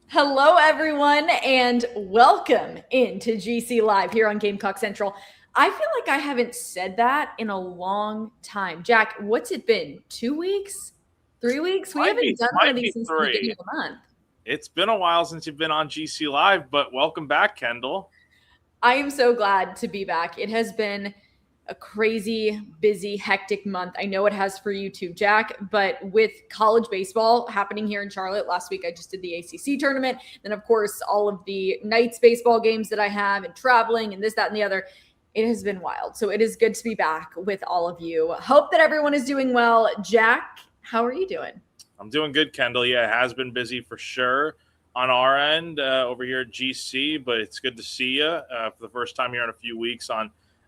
Hello, everyone, and welcome into GC Live here on Gamecock Central. I feel like I haven't said that in a long time. Jack, what's it been? 2 weeks? 3 weeks? We Might haven't be done one might of these be since the beginning three. of the month. It's been a while since you've been on GC Live, but welcome back, Kendall. I am so glad to be back. It has been a crazy, busy, hectic month. I know it has for you too, Jack, but with college baseball happening here in Charlotte, last week I just did the ACC tournament. Then, of course, all of the Knights baseball games that I have and traveling and this, that, and the other. It has been wild. So it is good to be back with all of you. Hope that everyone is doing well. Jack, how are you doing? I'm doing good, Kendall. Yeah, it has been busy for sure on our end over here at GC, but it's good to see you for the first time here in a few weeks.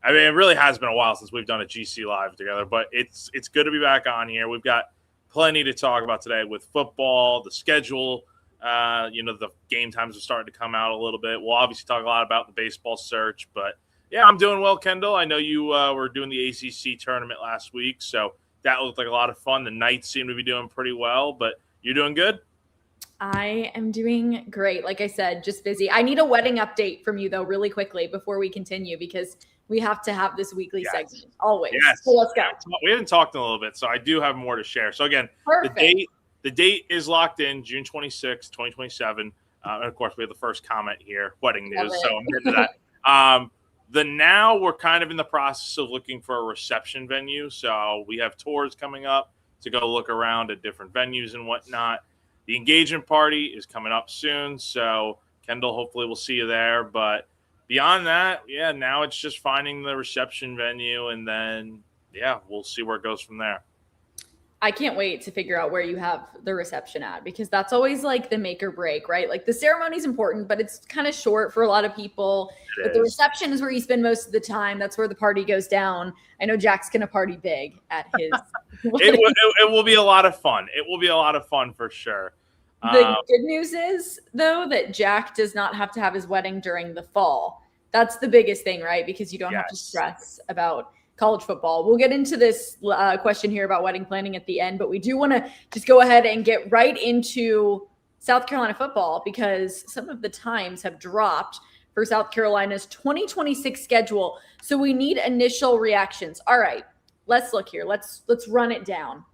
I mean, it really has been a while since we've done a GC Live together, but it's good to be back on here. We've got plenty to talk about today with football, the schedule. The game times are starting to come out a little bit. We'll obviously talk a lot about the baseball search, but yeah, I'm doing well, Kendall. I know you were doing the ACC tournament last week, so that looked like a lot of fun. The Knights seem to be doing pretty well, but you're doing good? I am doing great. Like I said, just busy. I need a wedding update from you, though, really quickly before we continue because we have to have this weekly Yes. segment always. Yes. So let's go. We haven't talked in a little bit, so I do have more to share. So again, the Perfect. date the date is locked in, June 26th, 2027. And of course, we have the first comment here, wedding Love news. So I'm it. into that. Now we're kind of in the process of looking for a reception venue. So we have tours coming up to go look around at different venues and whatnot. The engagement party is coming up soon. So Kendall, hopefully we'll see you there. But beyond that, yeah, now it's just finding the reception venue, and then yeah, we'll see where it goes from there. I can't wait to figure out where you have the reception at because that's always like the make or break, right? Like the ceremony is important, but it's kind of short for a lot of people. But It the is. reception is where you spend most of the time. That's where the party goes down. I know Jack's going to party big at his wedding. It will be a lot of fun. It will be a lot of fun for sure. The Um, good news is, though, that Jack does not have to have his wedding during the fall. That's the biggest thing, right? Because you don't have to yes. stress about college football. We'll get into this question here about wedding planning at the end, but we do want to just go ahead and get right into South Carolina football because some of the times have dropped for South Carolina's 2026 schedule. So we need initial reactions. All right, let's look here. Let's run it down.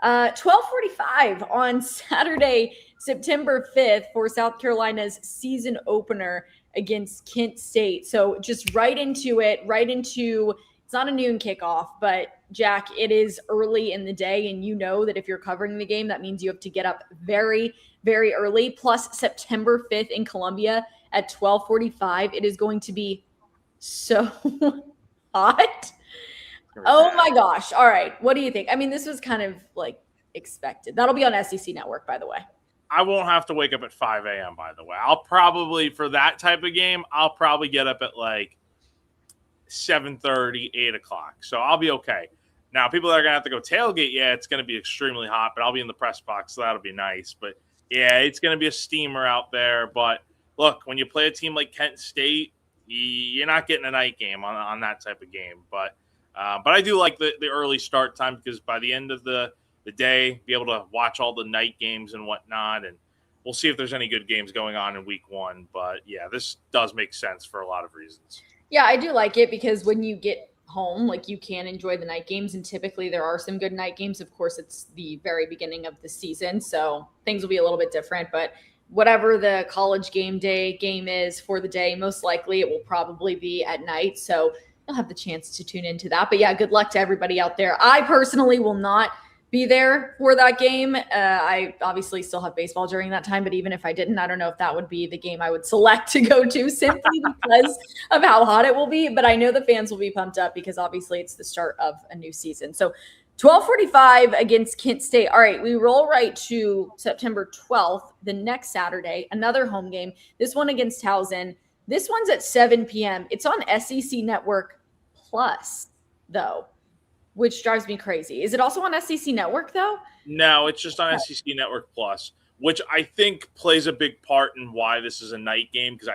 12:45 on Saturday, September 5th for South Carolina's season opener against Kent State. So just right into it, right into it's not a noon kickoff, but Jack, it is early in the day. And you know that if you're covering the game, that means you have to get up very, very early. Plus September 5th in Columbia at 12:45. It is going to be so hot. Oh my gosh. All right. What do you think? I mean, this was kind of like expected. That'll be on SEC Network, by the way. I won't have to wake up at 5 a.m., by the way. I'll probably, for that type of game, I'll probably get up at like 7:30, 8 o'clock. So I'll be okay. Now, people that are going to have to go tailgate, yeah, it's going to be extremely hot, but I'll be in the press box, so that'll be nice. But yeah, it's going to be a steamer out there. But look, when you play a team like Kent State, you're not getting a night game on that type of game. But I do like the early start time because by the end of the day, be able to watch all the night games and whatnot. And we'll see if there's any good games going on in week one. But yeah, this does make sense for a lot of reasons. Yeah, I do like it because when you get home, like you can enjoy the night games. And typically there are some good night games. Of course, it's the very beginning of the season. So things will be a little bit different. But whatever the college game day game is for the day, most likely it will probably be at night. So you'll have the chance to tune into that. But yeah, good luck to everybody out there. I personally will not be there for that game. I obviously still have baseball during that time, but even if I didn't, I don't know if that would be the game I would select to go to simply because of how hot it will be. But I know the fans will be pumped up because obviously it's the start of a new season. So 12:45 against Kent State. All right, we roll right to September 12th, the next Saturday, another home game. This one against Towson. This one's at 7 p.m. It's on SEC Network Plus, though, which drives me crazy. Is it also on SEC Network, though? No, it's just on SEC Network Plus, which I think plays a big part in why this is a night game. Because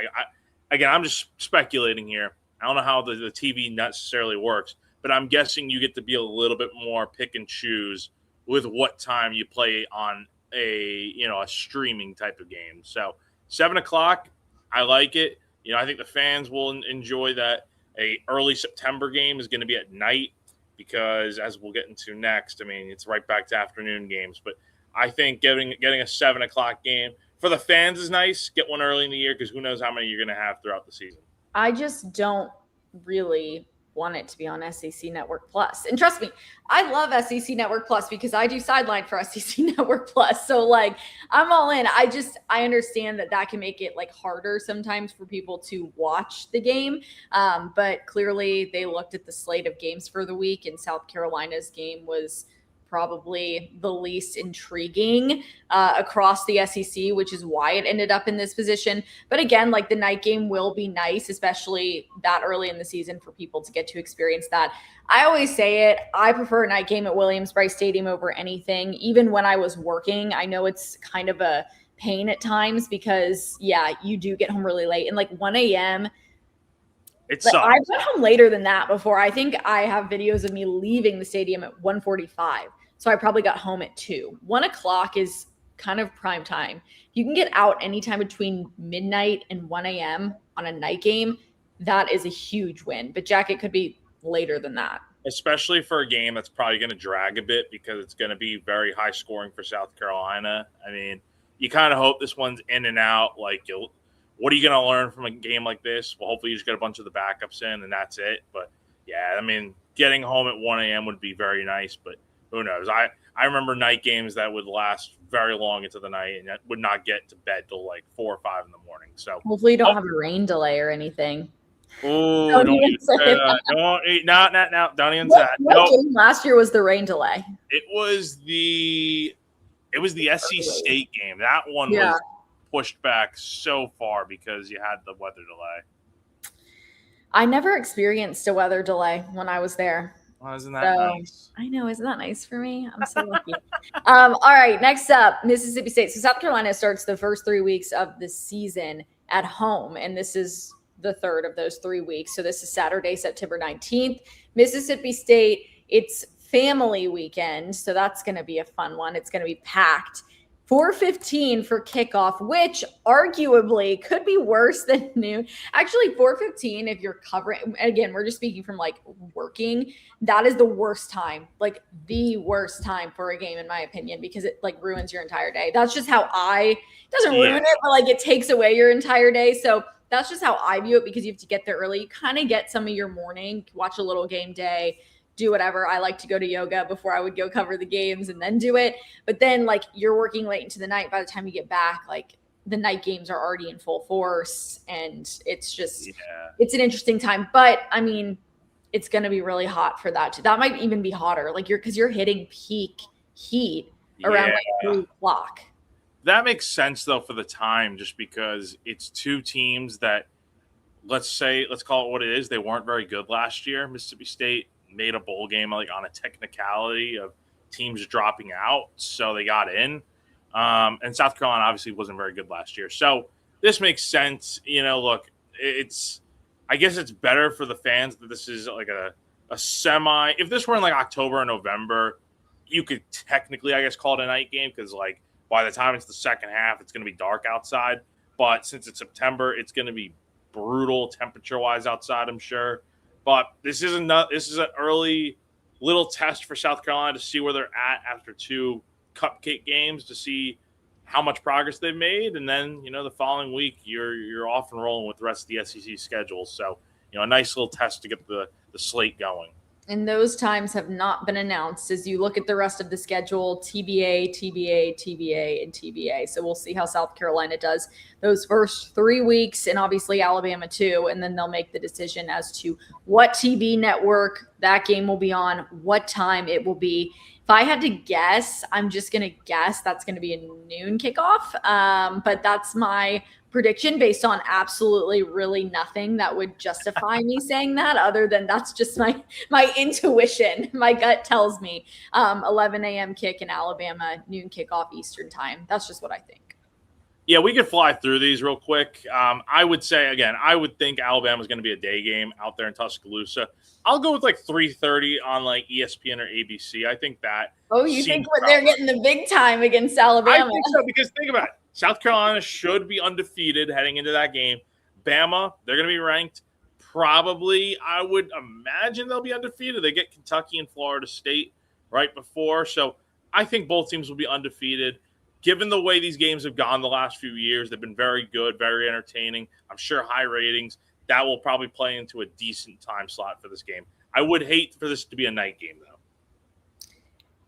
again, I'm just speculating here. I don't know how the TV necessarily works, but I'm guessing you get to be a little bit more pick and choose with what time you play on a streaming type of game. So 7 o'clock, I like it. I think the fans will enjoy that. A early September game is going to be at night because, as we'll get into next, it's right back to afternoon games. But I think getting a 7 o'clock game for the fans is nice. Get one early in the year because who knows how many you're going to have throughout the season. I just don't really want it to be on SEC Network Plus. And trust me, I love SEC Network Plus because I do sideline for SEC Network Plus. So I'm all in. I understand that can make it harder sometimes for people to watch the game. But clearly they looked at the slate of games for the week, and South Carolina's game was probably the least intriguing across the SEC, which is why it ended up in this position. But again, the night game will be nice, especially that early in the season for people to get to experience that. I always say it. I prefer a night game at Williams-Brice Stadium over anything, even when I was working. I know it's kind of a pain at times because, you do get home really late. And 1 a.m., I went home later than that before. I think I have videos of me leaving the stadium at 1:45. So I probably got home at 2. 1 o'clock is kind of prime time. You can get out anytime between midnight and 1 a.m. on a night game. That is a huge win. But Jack, it could be later than that. Especially for a game that's probably going to drag a bit because it's going to be very high scoring for South Carolina. You kind of hope this one's in and out. What are you going to learn from a game like this? Well, hopefully you just get a bunch of the backups in and that's it. But, getting home at 1 a.m. would be very nice, but who knows? I remember night games that would last very long into the night and that would not get to bed till 4 or 5 in the morning. So hopefully you don't have a rain delay or anything. Oh, don't even say that. Don't even say that. What game last year was the rain delay? It was the SC State game. That one was pushed back so far because you had the weather delay. I never experienced a weather delay when I was there. Well, isn't that nice? I know. Isn't that nice for me? I'm so lucky. All right. Next up, Mississippi State. So South Carolina starts the first 3 weeks of the season at home. And this is the third of those 3 weeks. So this is Saturday, September 19th. Mississippi State, it's family weekend. So that's going to be a fun one. It's going to be packed. 4:15 for kickoff, which arguably could be worse than noon. Actually, 4:15, if you're covering, again, we're just speaking from working, that is the worst time, the worst time for a game, in my opinion, because it ruins your entire day. That's just how doesn't ruin it, but it takes away your entire day. So that's just how I view it because you have to get there early. You kind of get some of your morning, watch a little game day, do whatever. I like to go to yoga before I would go cover the games and then do it. But then you're working late into the night. By the time you get back, the night games are already in full force and it's just, it's an interesting time. But it's going to be really hot for that too. That might even be hotter. Cause you're hitting peak heat around 3 o'clock. That makes sense though for the time, just because it's two teams that let's call it what it is. They weren't very good last year. Mississippi State made a bowl game on a technicality of teams dropping out, so they got in. And South Carolina obviously wasn't very good last year, so this makes sense. Look, I guess it's better for the fans that this is a semi. If this were in October or November, you could technically, I guess, call it a night game because by the time it's the second half, it's going to be dark outside. But since it's September, it's going to be brutal temperature-wise outside, I'm sure. But this is an early little test for South Carolina to see where they're at after 2 cupcake games, to see how much progress they've made, and then the following week you're off and rolling with the rest of the SEC schedule. So a nice little test to get the slate going. And those times have not been announced as you look at the rest of the schedule, TBA, TBA, TBA, and TBA. So we'll see how South Carolina does those first 3 weeks, and obviously Alabama too. And then they'll make the decision as to what TV network that game will be on, what time it will be. If I had to guess, I'm just going to guess that's going to be a noon kickoff. But that's my prediction based on absolutely really nothing that would justify me saying that, other than that's just my intuition. My gut tells me 11 a.m. kick in Alabama, noon kickoff Eastern time. That's just what I think. Yeah, we could fly through these real quick. I would say, again, I would think Alabama's going to be a day game out there in Tuscaloosa. I'll go with 3:30 on ESPN or ABC. I think that. Oh, you think they're getting the big time against Alabama? I think so, because think about it. South Carolina should be undefeated heading into that game. Bama, they're going to be ranked. Probably, I would imagine they'll be undefeated. They get Kentucky and Florida State right before. So I think both teams will be undefeated. Given the way these games have gone the last few years, they've been very good, very entertaining. I'm sure high ratings. That will probably play into a decent time slot for this game. I would hate for this to be a night game, though.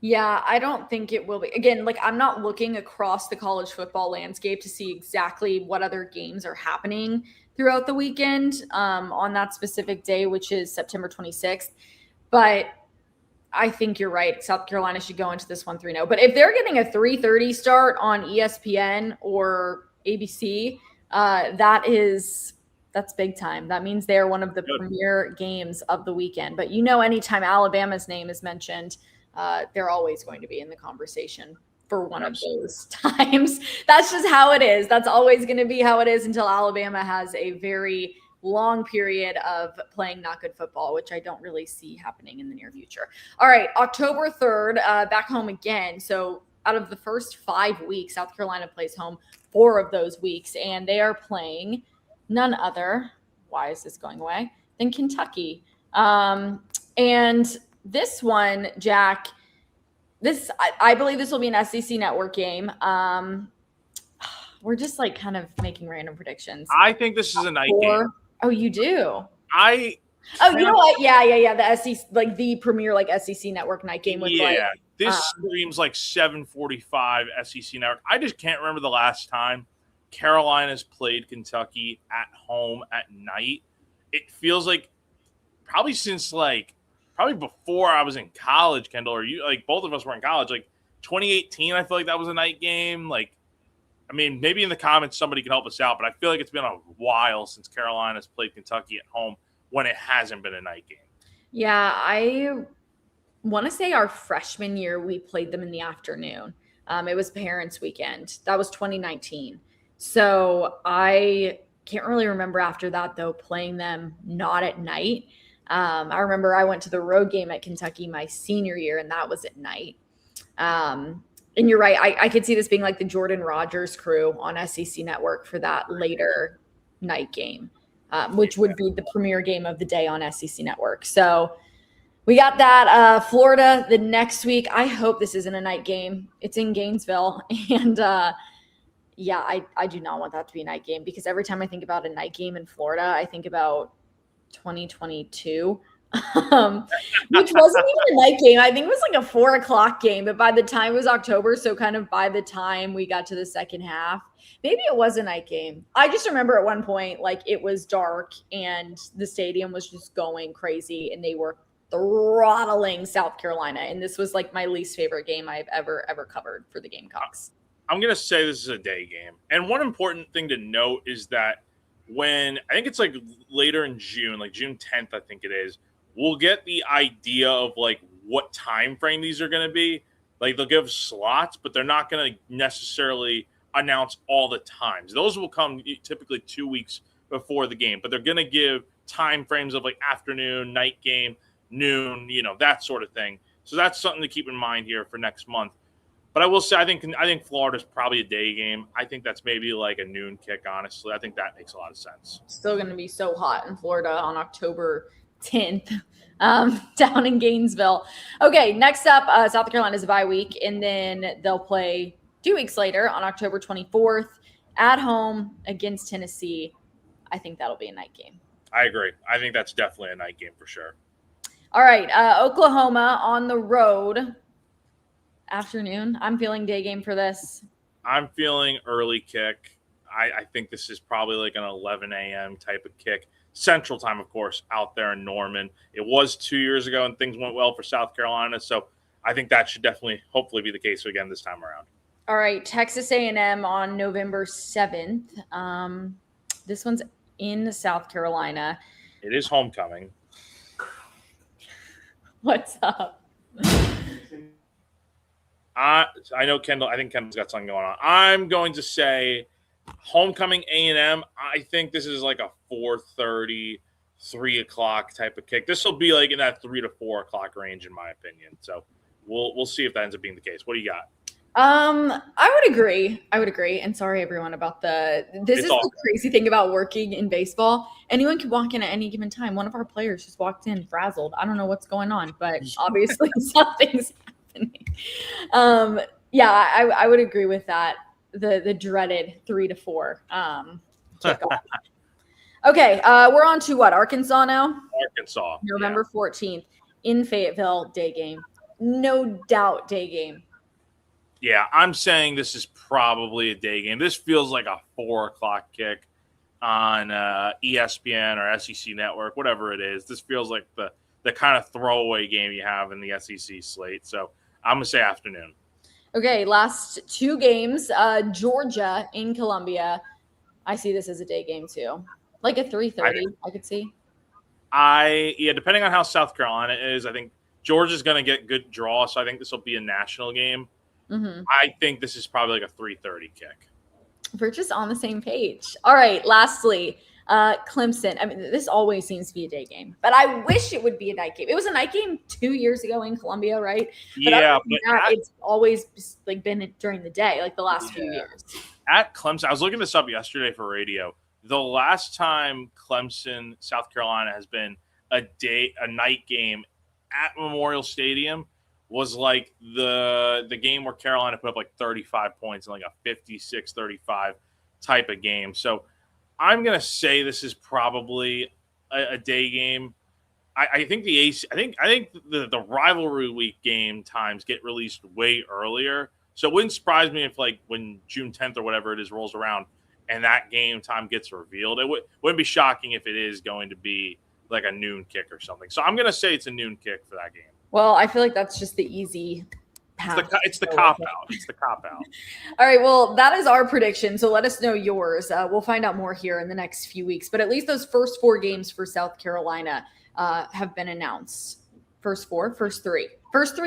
Yeah, I don't think it will be. Again, like I'm not looking across the college football landscape to see exactly what other games are happening throughout the weekend on that specific day, which is September 26th. But I think you're right. South Carolina should go into this 1-3-0. But if they're getting a 3:30 start on ESPN or ABC, that's big time. That means they're one of the premier games of the weekend. But anytime Alabama's name is mentioned, they're always going to be in the conversation for one of those times. That's just how it is. That's always going to be how it is until Alabama has a very long period of playing not good football, which I don't really see happening in the near future. All right, October 3rd, back home again. So out of the first 5 weeks, South Carolina plays home 4 of those weeks, and they are playing none other, why is this going away, than Kentucky. And this one, Jack, I believe this will be an SEC network game. We're just like kind of making random predictions. I think this is a night game. Oh, you do? You know what? Yeah. The SEC, like the premier like SEC network night game. This screams like 7:45 SEC network. I just can't remember the last time Carolina's played Kentucky at home at night. It feels like probably since probably before I was in college, Kendall, or you, like both of us were in college, like 2018. I feel like that was a night game. Maybe in the comments somebody can help us out, but I feel like it's been a while since Carolina's played Kentucky at home when it hasn't been a night game. Yeah, I want to say our freshman year we played them in the afternoon. It was Parents' Weekend. That was 2019. So I can't really remember after that, though, playing them not at night. I remember I went to the road game at Kentucky my senior year, and that was at night. And you're right. I could see this being like the Jordan Rogers crew on SEC Network for that later night game, which would be the premier game of the day on SEC Network. So we got that. Florida the next week. I hope this isn't a night game. It's in Gainesville. And I do not want that to be a night game because every time I think about a night game in Florida, I think about 2022. Which wasn't even a night game. I think it was like a 4:00 game, but by the time it was October, so kind of by the time we got to the second half, maybe it was a night game. I just remember at one point, it was dark and the stadium was just going crazy and they were throttling South Carolina. And this was my least favorite game I've ever covered for the Gamecocks. I'm going to say this is a day game. And one important thing to note is that when I think it's later in June, June 10th, I think it is, we'll get the idea of what time frame these are going to be. They'll give slots, but they're not going to necessarily announce all the times. Those will come typically 2 weeks before the game, but they're going to give time frames of afternoon, night game, noon, that sort of thing. So that's something to keep in mind here for next month. But I will say, I think Florida's probably a day game. I think that's maybe a noon kick, honestly. I think that makes a lot of sense. Still going to be so hot in Florida on October 10th down in Gainesville. Okay, next up, South Carolina's a bye week, and then they'll play 2 weeks later on October 24th at home against Tennessee. I think that'll be a night game. I agree. I think that's definitely a night game for sure. All right, Oklahoma on the road. Afternoon. I'm feeling day game for this. I'm feeling early kick. I think this is probably an 11 a.m. type of kick. Central time, of course, out there in Norman. It was 2 years ago, and things went well for South Carolina. So I think that should definitely, hopefully, be the case again this time around. All right, Texas A&M on November 7th. This one's in South Carolina. It is homecoming. What's up? I know Kendall. I think Kendall's got something going on. I'm going to say homecoming A&M. I think this is a 4:30, 3 o'clock type of kick. This will be in that 3 to 4 o'clock range, in my opinion. So we'll see if that ends up being the case. What do you got? I would agree. And sorry everyone about this is the crazy thing about working in baseball. Anyone can walk in at any given time. One of our players just walked in frazzled. I don't know what's going on, but obviously something's happening. Yeah, I would agree with that. The dreaded 3 to 4 kickoff. Okay, we're on to what? Arkansas now? Arkansas. November 14th in Fayetteville, day game. No doubt day game. Yeah, I'm saying this is probably a day game. This feels like a 4:00 kick on ESPN or SEC Network, whatever it is. This feels like the kind of throwaway game you have in the SEC slate. So I'm going to say afternoon. Okay, last 2 games. Georgia in Columbia. I see this as a day game too. Like a 3:30, I could see. Depending on how South Carolina is, I think Georgia's going to get good draw. So I think this will be a national game. Mm-hmm. I think this is probably like a 3:30 kick. We're just on the same page. All right. Lastly, Clemson. I mean, this always seems to be a day game, but I wish it would be a night game. It was a night game 2 years ago in Columbia, right? It's always like been during the day, like the last few years. At Clemson, I was looking this up yesterday for radio. The last time Clemson, South Carolina has been a night game at Memorial Stadium was like the game where Carolina put up like 35 points in like a 56-35 type of game. So I'm going to say this is probably a day game. I think the rivalry week game times get released way earlier. So it wouldn't surprise me if like when June 10th or whatever it is rolls around and that game time gets revealed. It wouldn't be shocking if it is going to be like a noon kick or something. So I'm going to say it's a noon kick for that game. Well, I feel like that's just the easy path. It's the cop-out. It's the cop-out. All right, well, that is our prediction, so let us know yours. We'll find out more here in the next few weeks, but at least those first 4 games for South Carolina have been announced. First 3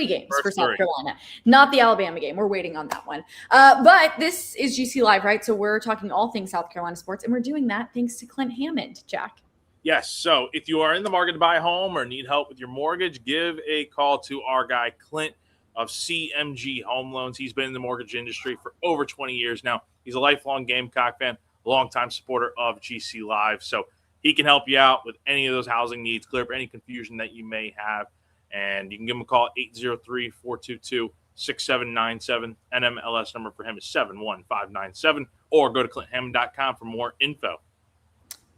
games for South Carolina, not the Alabama game. We're waiting on that one. But this is GC Live, right? So we're talking all things South Carolina sports, and we're doing that thanks to Clint Hammond, Jack. Yes. So if you are in the market to buy a home or need help with your mortgage, give a call to our guy, Clint of CMG Home Loans. He's been in the mortgage industry for over 20 years now. He's a lifelong Gamecock fan, a longtime supporter of GC Live. So he can help you out with any of those housing needs, clear up any confusion that you may have. And you can give him a call, 803-422-6797. NMLS number for him is 71597. Or go to ClintHammond.com for more info.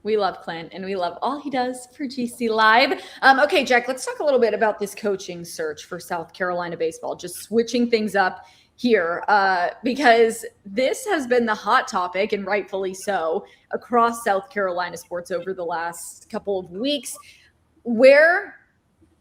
We love Clint, and we love all he does for GC Live. Okay, Jack, let's talk a little bit about this coaching search for South Carolina baseball, just switching things up here, because this has been the hot topic, and rightfully so, across South Carolina sports over the last couple of weeks. Where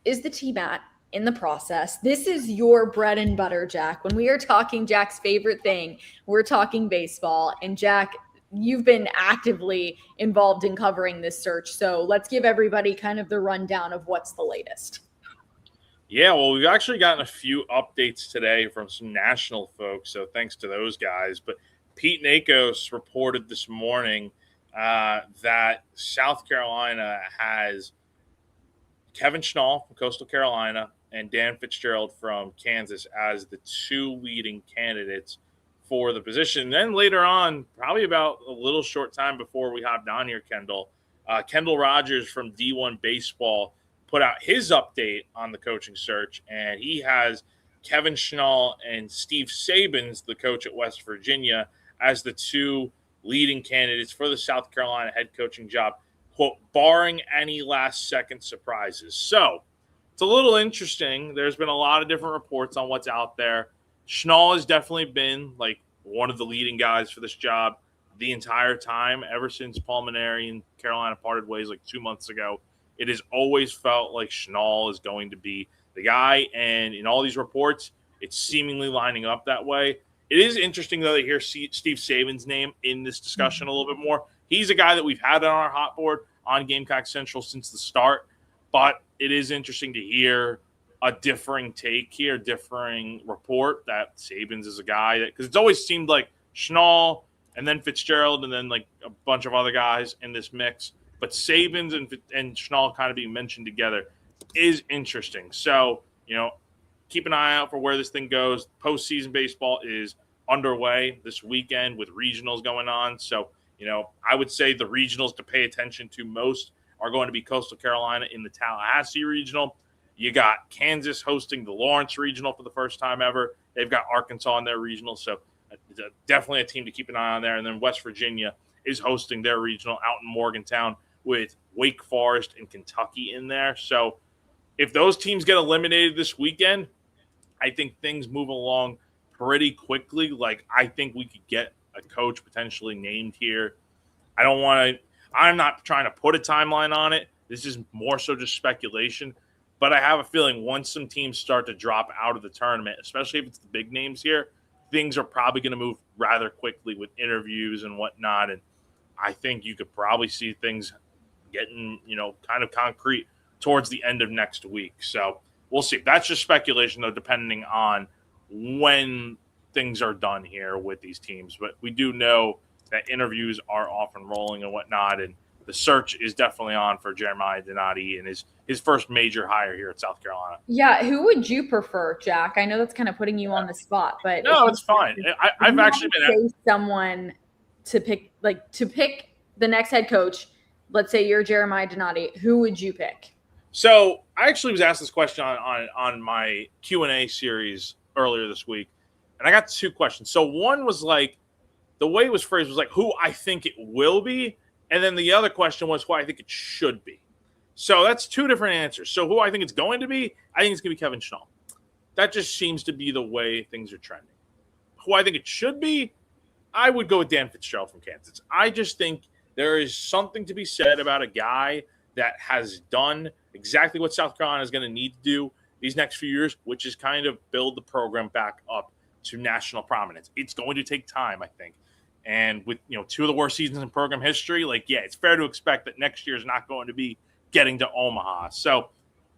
is the team at in the process? This is your bread and butter, Jack. When we are talking Jack's favorite thing, we're talking baseball, and Jack, you've been actively involved in covering this search. So let's give everybody kind of the rundown of what's the latest. Yeah, well, we've actually gotten a few updates today from some national folks. So thanks to those guys. But Pete Nakos reported this morning that South Carolina has Kevin Schnall from Coastal Carolina and Dan Fitzgerald from Kansas as the 2 leading candidates for the position. Then later on, probably about a little short time before we hopped on here, Kendall Rogers from D1 Baseball put out his update on the coaching search, and he has Kevin Schnall and Steve Sabins, the coach at West Virginia, as the 2 leading candidates for the South Carolina head coaching job, quote, barring any last-second surprises. So it's a little interesting. There's been a lot of different reports on what's out there. Schnall has definitely been like one of the leading guys for this job the entire time, ever since Paul Mainieri and Carolina parted ways like 2 months ago. It has always felt like Schnall is going to be the guy, and in all these reports, it's seemingly lining up that way. It is interesting, though, to hear Steve Sabins' name in this discussion a little bit more. He's a guy that we've had on our hot board on Gamecock Central since the start, but it is interesting to hear a differing take here, differing report that Sabins is a guy that, because it's always seemed like Schnall and then Fitzgerald and then like a bunch of other guys in this mix, but Sabins and Schnall kind of being mentioned together is interesting. So, keep an eye out for where this thing goes. Postseason baseball is underway this weekend with regionals going on. So, I would say the regionals to pay attention to most are going to be Coastal Carolina in the Tallahassee regional. You got Kansas hosting the Lawrence regional for the first time ever. They've got Arkansas in their regional. So definitely a team to keep an eye on there. And then West Virginia is hosting their regional out in Morgantown with Wake Forest and Kentucky in there. So if those teams get eliminated this weekend, I think things move along pretty quickly. Like, I think we could get a coach potentially named here. I'm not trying to put a timeline on it. This is more so just speculation. But I have a feeling once some teams start to drop out of the tournament, especially if it's the big names here, things are probably going to move rather quickly with interviews and whatnot. And I think you could probably see things getting, kind of concrete towards the end of next week. So we'll see. That's just speculation, though, depending on when things are done here with these teams. But we do know that interviews are off and rolling and whatnot. And the search is definitely on for Jeremiah Donati and his first major hire here at South Carolina. Yeah, who would you prefer, Jack? I know that's kind of putting you on the spot, but no, it's fine. I've actually been someone to pick the next head coach. Let's say you're Jeremiah Donati. Who would you pick? So I actually was asked this question on my Q&A series earlier this week, and I got two questions. So one was like, the way it was phrased was like who I think it will be. And then the other question was who I think it should be. So that's two different answers. So who I think it's going to be, I think it's going to be Kevin Schnall. That just seems to be the way things are trending. Who I think it should be, I would go with Dan Fitzgerald from Kansas. I just think there is something to be said about a guy that has done exactly what South Carolina is going to need to do these next few years, which is kind of build the program back up to national prominence. It's going to take time, I think. And with, two of the worst seasons in program history, it's fair to expect that next year is not going to be getting to Omaha. So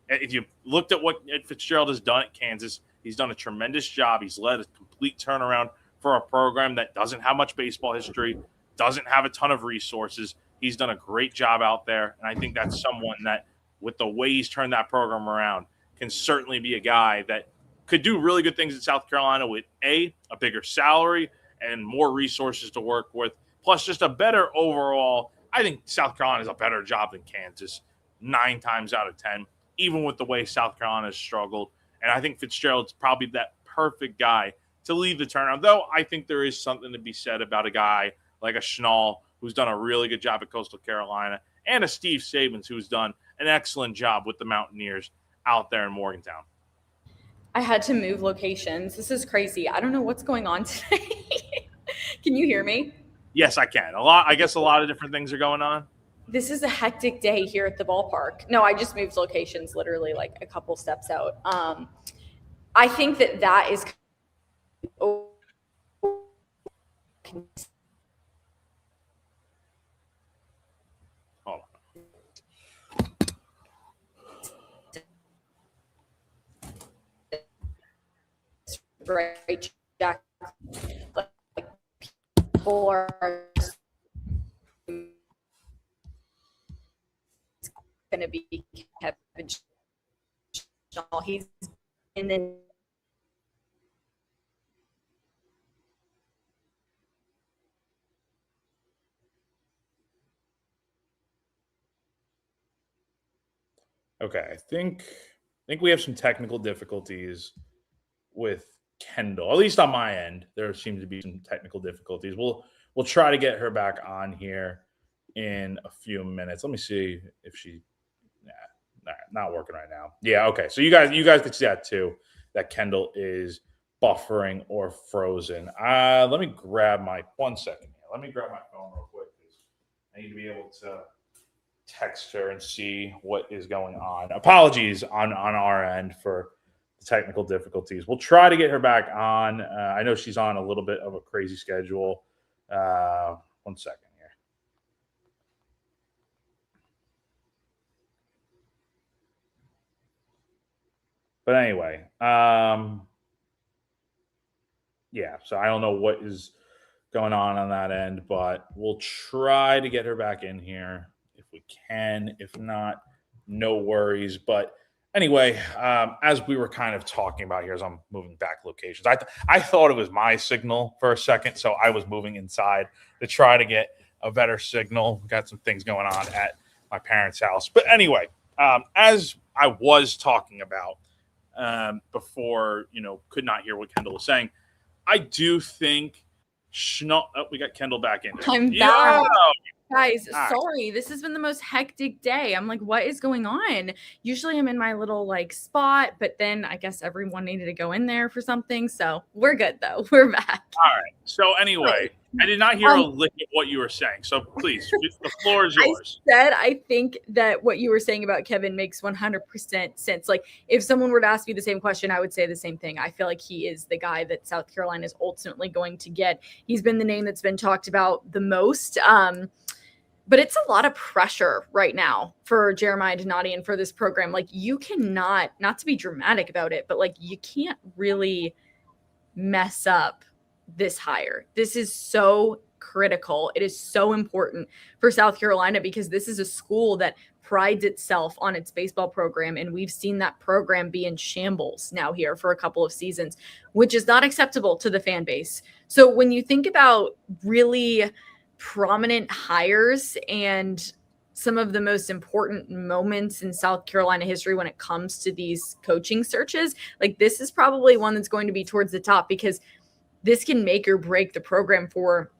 if you looked at what Ed Fitzgerald has done at Kansas, he's done a tremendous job. He's led a complete turnaround for a program that doesn't have much baseball history, doesn't have a ton of resources. He's done a great job out there. And I think that's someone that, with the way he's turned that program around, can certainly be a guy that could do really good things at South Carolina with a bigger salary and more resources to work with, plus just a better overall. I think South Carolina is a better job than Kansas 9 times out of 10, even with the way South Carolina has struggled. And I think Fitzgerald's probably that perfect guy to lead the turnaround, though I think there is something to be said about a guy like a Schnall who's done a really good job at Coastal Carolina, and a Steve Sabins who's done an excellent job with the Mountaineers out there in Morgantown. I had to move locations. This is crazy. I don't know what's going on today. Can you hear me? Yes, I can. I guess a lot of different things are going on. This is a hectic day here at the ballpark. No, I just moved locations literally like a couple steps out. I think that is Hold on. Right, Jack. Like, people are going to be Kevin Schnall. He's in the Okay, I think we have some technical difficulties with Kendall. At least on my end, there seems to be some technical difficulties. We'll try to get her back on here in a few minutes. Let me see if she. Not working right now. Yeah, okay. So you guys could see that too. That Kendall is buffering or frozen. Let me grab my 1 second here. Let me grab my phone real quick because I need to be able to text her and see what is going on. Apologies on our end for the technical difficulties. We'll try to get her back on. I know she's on a little bit of a crazy schedule. 1 second here. But anyway, yeah, so I don't know what is going on that end, but we'll try to get her back in here if we can. If not, no worries. But Anyway, as we were kind of talking about here, as I'm moving back locations, I thought it was my signal for a second, so I was moving inside to try to get a better signal. Got some things going on at my parents' house, but anyway, as I was talking about before, could not hear what Kendall was saying. I do think we got Kendall back in. I'm Yeah. back. Guys, All right. sorry. This has been the most hectic day. I'm like, what is going on? Usually I'm in my little spot, but then I guess everyone needed to go in there for something. So we're good though. We're back. All right. So anyway, I did not hear a lick of what you were saying. So please, the floor is yours. I think that what you were saying about Kevin makes 100% sense. Like if someone were to ask me the same question, I would say the same thing. I feel like he is the guy that South Carolina is ultimately going to get. He's been the name that's been talked about the most. But it's a lot of pressure right now for Jeremiah Donati and for this program. Like you cannot, not to be dramatic about it, but you can't really mess up this hire. This is so critical. It is so important for South Carolina because this is a school that prides itself on its baseball program. And we've seen that program be in shambles now here for a couple of seasons, which is not acceptable to the fan base. So when you think about really prominent hires and some of the most important moments in South Carolina history when it comes to these coaching searches, this is probably one that's going to be towards the top because this can make or break the program for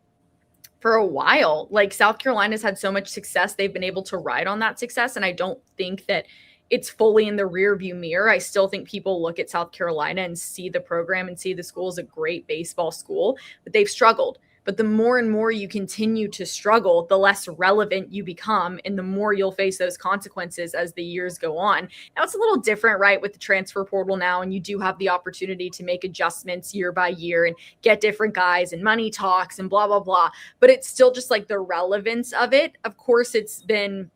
a while. South Carolina's had so much success. They've been able to ride on that success. And I don't think that it's fully in the rear view mirror. I still think people look at South Carolina and see the program and see the school as a great baseball school, but they've struggled. But the more and more you continue to struggle, the less relevant you become and the more you'll face those consequences as the years go on. Now it's a little different, right, with the transfer portal now, and you do have the opportunity to make adjustments year by year and get different guys and money talks and blah, blah, blah. But it's still just the relevance of it. Of course, it's been,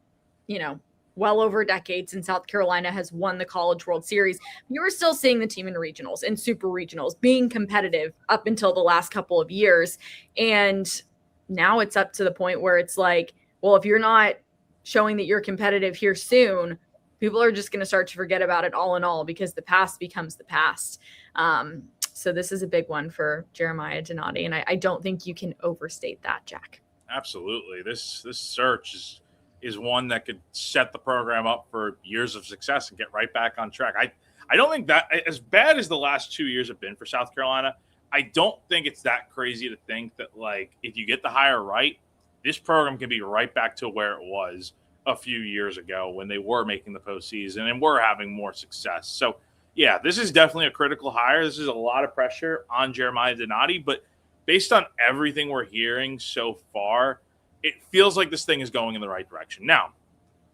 well over a decade since South Carolina has won the College World Series. You were still seeing the team in regionals and super regionals being competitive up until the last couple of years. And now it's up to the point where it's well, if you're not showing that you're competitive here soon, people are just going to start to forget about it all in all because the past becomes the past. So this is a big one for Jeremiah Donati. And I don't think you can overstate that, Jack. Absolutely. This search is one that could set the program up for years of success and get right back on track. I don't think that, as bad as the last 2 years have been for South Carolina, I don't think it's that crazy to think that if you get the hire right, this program can be right back to where it was a few years ago when they were making the postseason and were having more success. So yeah, this is definitely a critical hire. This is a lot of pressure on Jeremiah Donati, but based on everything we're hearing so far, it feels like this thing is going in the right direction. Now,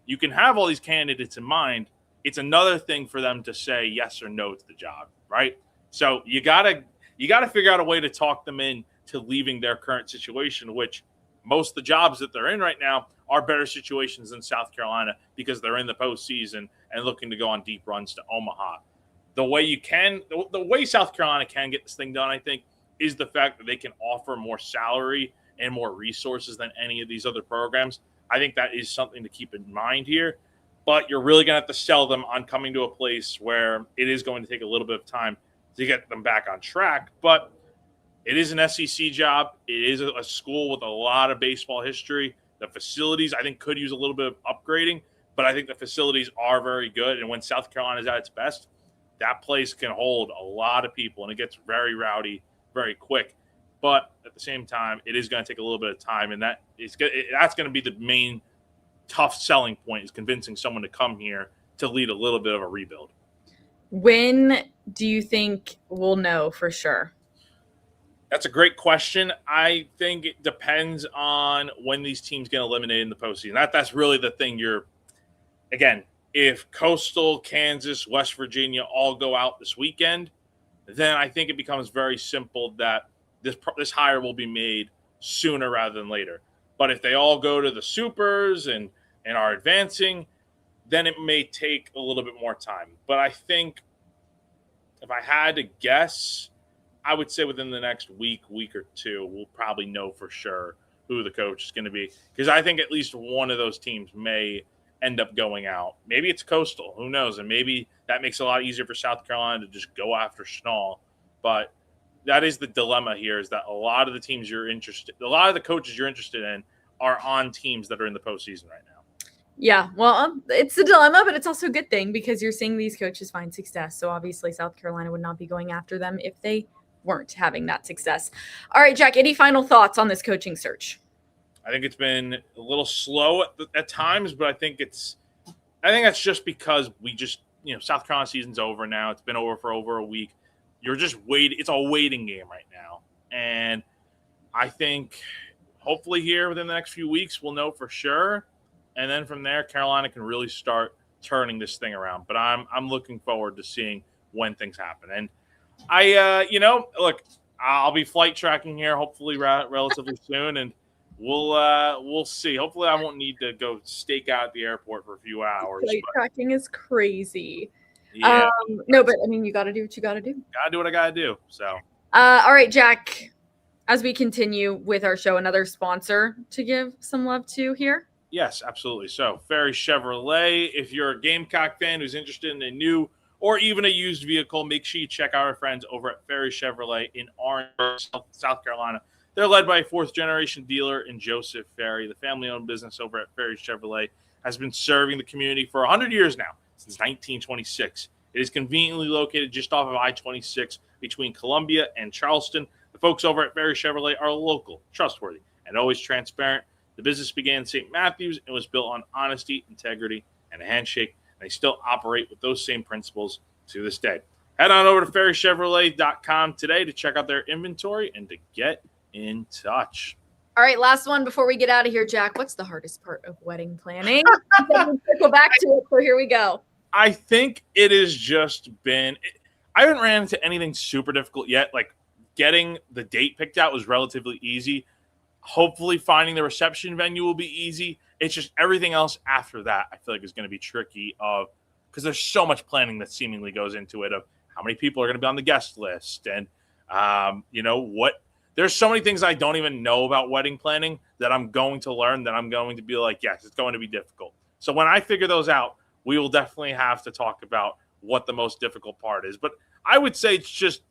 you can have all these candidates in mind. It's another thing for them to say yes or no to the job, right? So you gotta figure out a way to talk them in to leaving their current situation, which most of the jobs that they're in right now are better situations than South Carolina because they're in the postseason and looking to go on deep runs to Omaha. The way South Carolina can get this thing done, I think, is the fact that they can offer more salary and more resources than any of these other programs. I think that is something to keep in mind here. But you're really going to have to sell them on coming to a place where it is going to take a little bit of time to get them back on track. But it is an SEC job. It is a school with a lot of baseball history. The facilities, I think, could use a little bit of upgrading, but I think the facilities are very good. And when South Carolina is at its best, that place can hold a lot of people, and it gets very rowdy very quick. But at the same time, it is going to take a little bit of time, and that's going to be the main tough selling point, is convincing someone to come here to lead a little bit of a rebuild. When do you think we'll know for sure? That's a great question. I think it depends on when these teams get eliminated in the postseason. That's really the thing. Again, if Coastal, Kansas, West Virginia all go out this weekend, then I think it becomes very simple that this hire will be made sooner rather than later. But if they all go to the supers and are advancing, then it may take a little bit more time. But I think if I had to guess, I would say within the next week or two, we'll probably know for sure who the coach is going to be. Because I think at least one of those teams may end up going out. Maybe it's Coastal, who knows? And maybe that makes it a lot easier for South Carolina to just go after Schnall. But that is the dilemma here, is that a lot of the coaches you're interested in are on teams that are in the postseason right now. Yeah, well, it's a dilemma, but it's also a good thing because you're seeing these coaches find success. So obviously South Carolina would not be going after them if they weren't having that success. All right, Jack, any final thoughts on this coaching search? I think it's been a little slow at times, but I think that's just because South Carolina season's over now. It's been over for over a week. You're just waiting. It's a waiting game right now. And I think hopefully here within the next few weeks, we'll know for sure. And then from there, Carolina can really start turning this thing around. But I'm looking forward to seeing when things happen. And look, I'll be flight tracking here hopefully relatively soon, and we'll see. Hopefully, I won't need to go stake out at the airport for a few hours. Flight tracking is crazy. Yeah, no, but I mean, you got to do what you got to do. Gotta do what I gotta do. So, all right, Jack. As we continue with our show, another sponsor to give some love to here. Yes, absolutely. So, Ferry Chevrolet, if you're a Gamecock fan who's interested in a new or even a used vehicle, make sure you check out our friends over at Ferry Chevrolet in Orange, South Carolina. They're led by a fourth-generation dealer in Joseph Ferry. The family-owned business over at Ferry Chevrolet has been serving the community for 100 years now, since 1926. It is conveniently located just off of I-26 between Columbia and Charleston. The folks over at Ferry Chevrolet are local, trustworthy, and always transparent. The business began in St. Matthews and was built on honesty, integrity, and a handshake. And they still operate with those same principles to this day. Head on over to ferrychevrolet.com today to check out their inventory and to get in touch. All right, last one before we get out of here, Jack. What's the hardest part of wedding planning? Circle back to it, so here we go. I think it has just been – I haven't ran into anything super difficult yet. Like getting the date picked out was relatively easy. Hopefully finding the reception venue will be easy. It's just everything else after that I feel like is going to be tricky because there's so much planning that seemingly goes into it of how many people are going to be on the guest list. And, there's so many things I don't even know about wedding planning that I'm going to learn that I'm going to be like, yes, it's going to be difficult. So when I figure those out, we will definitely have to talk about what the most difficult part is. But I would say it's just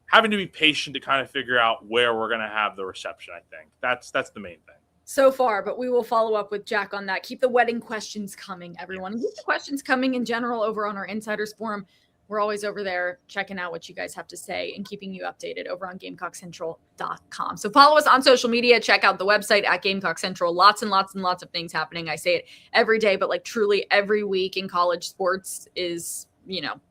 having to be patient to kind of figure out where we're going to have the reception. I think that's the main thing so far, but we will follow up with Jack on that. Keep the wedding questions coming, everyone. Yes. Keep the questions coming in general over on our Insiders Forum. We're always over there checking out what you guys have to say and keeping you updated over on GamecockCentral.com. So follow us on social media. Check out the website at Gamecock Central. Lots and lots and lots of things happening. I say it every day, but like truly every week in college sports is,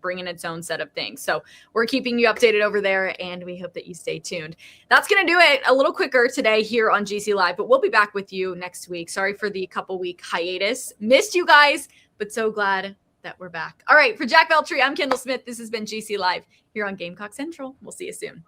bringing its own set of things. So we're keeping you updated over there, and we hope that you stay tuned. That's going to do it a little quicker today here on GC Live, but we'll be back with you next week. Sorry for the couple-week hiatus. Missed you guys, but so glad that we're back. All right, for Jack Veltri, I'm Kendall Smith. This has been GC Live here on Gamecock Central. We'll see you soon.